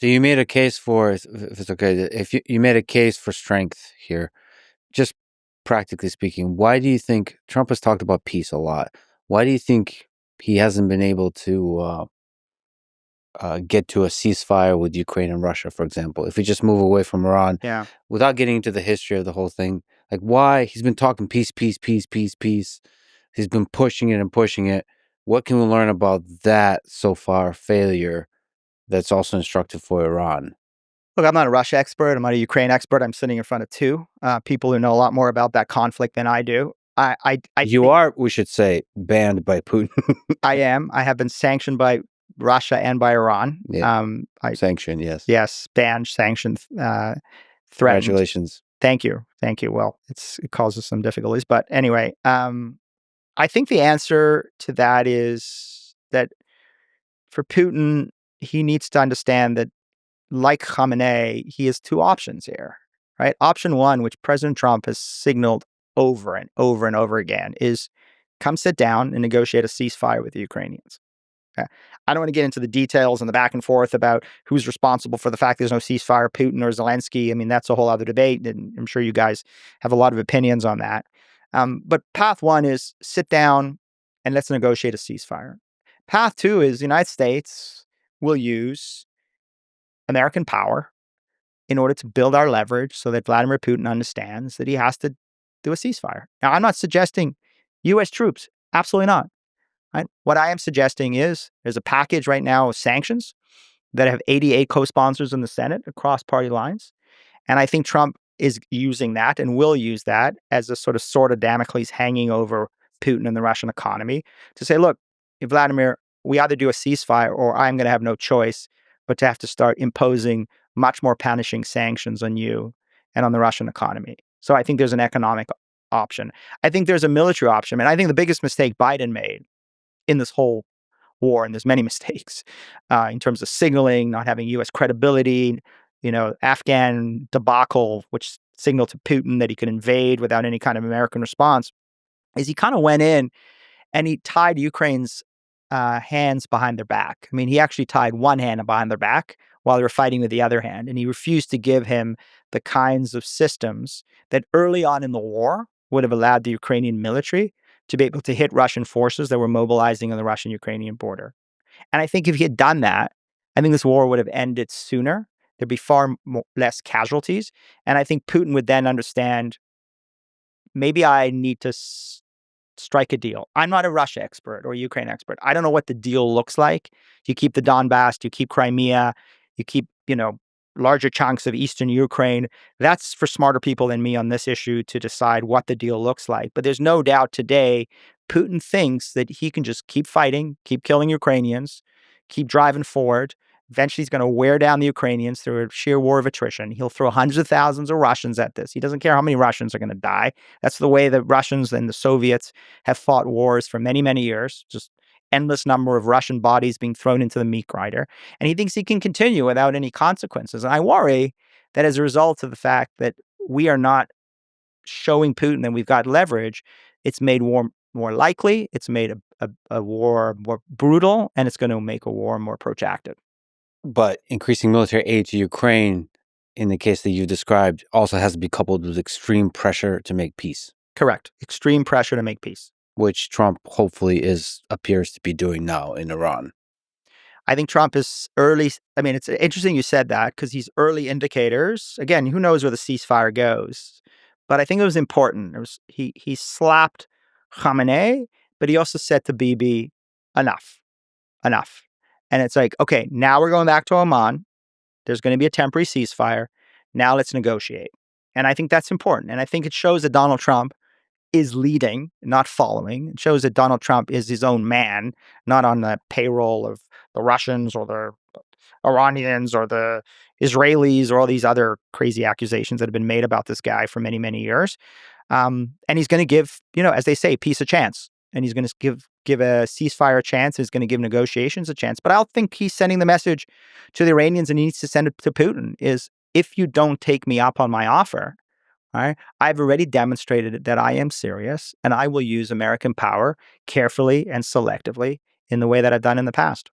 So you made a case for, if it's okay, if you made a case for strength here, just practically speaking, why do you think Trump has talked about peace a lot? Why do you think he hasn't been able to get to a ceasefire with Ukraine and Russia, for example? If we just move away from Iran, Yeah. without getting into the history of the whole thing, like why he's been talking peace, peace, peace, peace, peace. He's been pushing it and pushing it. What can we learn about that so far failure that's also instructive for Iran? Look, I'm not a Russia expert. I'm not a Ukraine expert. I'm sitting in front of two people who know a lot more about that conflict than I do. You are, we should say, banned by Putin. I am. I have been sanctioned by Russia and by Iran. Yeah. Sanctioned, yes. Yes, banned, sanctioned, threatened. Congratulations. Thank you. Thank you. Well, it causes some difficulties. But anyway, I think the answer to that is that for Putin, he needs to understand that, like Khamenei, he has two options here, right? Option one, which President Trump has signaled over and over and over again, is come sit down and negotiate a ceasefire with the Ukrainians. Okay. I don't want to get into the details and the back and forth about who's responsible for the fact there's no ceasefire, Putin or Zelensky. I mean, that's a whole other debate, and I'm sure you guys have a lot of opinions on that. But path one is sit down and let's negotiate a ceasefire. Path two is the United States will use American power in order to build our leverage so that Vladimir Putin understands that he has to do a ceasefire. Now, I'm not suggesting U.S. troops. Absolutely not. Right? What I am suggesting is there's a package right now of sanctions that have 88 co-sponsors in the Senate across party lines. And I think Trump is using that and will use that as a sort of sword of Damocles hanging over Putin and the Russian economy to say, look, Vladimir, we either do a ceasefire or I'm going to have no choice but to have to start imposing much more punishing sanctions on you and on the Russian economy. So I think there's an economic option. I think there's a military option. And I think the biggest mistake Biden made in this whole war, and there's many mistakes in terms of signaling, not having U.S. credibility, Afghan debacle, which signaled to Putin that he could invade without any kind of American response, is he kind of went in and he tied Ukraine's hands behind their back. I mean, he actually tied one hand behind their back while they were fighting with the other hand, and he refused to give him the kinds of systems that early on in the war would have allowed the Ukrainian military to be able to hit Russian forces that were mobilizing on the Russian-Ukrainian border. And I think if he had done that, I think this war would have ended sooner. There'd be far less casualties. And I think Putin would then understand, maybe I need to strike a deal. I'm not a Russia expert or a Ukraine expert. I don't know what the deal looks like. You keep the Donbass, you keep Crimea, you keep, larger chunks of eastern Ukraine. That's for smarter people than me on this issue to decide what the deal looks like. But there's no doubt today, Putin thinks that he can just keep fighting, keep killing Ukrainians, keep driving forward. Eventually, he's going to wear down the Ukrainians through a sheer war of attrition. He'll throw hundreds of thousands of Russians at this. He doesn't care how many Russians are going to die. That's the way the Russians and the Soviets have fought wars for many, many years. Just endless number of Russian bodies being thrown into the meat grinder. And he thinks he can continue without any consequences. And I worry that as a result of the fact that we are not showing Putin that we've got leverage, it's made war more likely, it's made a war more brutal, and it's going to make a war more protracted. But increasing military aid to Ukraine, in the case that you described, also has to be coupled with extreme pressure to make peace. Correct. Extreme pressure to make peace. Which Trump hopefully appears to be doing now in Iran. I think Trump is early. I mean, it's interesting you said that because he's early indicators. Again, who knows where the ceasefire goes? But I think it was important. He slapped Khamenei, but he also said to Bibi, enough. And it's like, okay, now we're going back to Oman. There's going to be a temporary ceasefire. Now let's negotiate. And I think that's important. And I think it shows that Donald Trump is leading, not following. It shows that Donald Trump is his own man, not on the payroll of the Russians or the Iranians or the Israelis or all these other crazy accusations that have been made about this guy for many, many years. And he's going to give, as they say, peace a chance. And he's going to give a ceasefire a chance. He's going to give negotiations a chance. But I don't think he's sending the message to the Iranians, and he needs to send it to Putin, is if you don't take me up on my offer, right, I've already demonstrated that I am serious, and I will use American power carefully and selectively in the way that I've done in the past.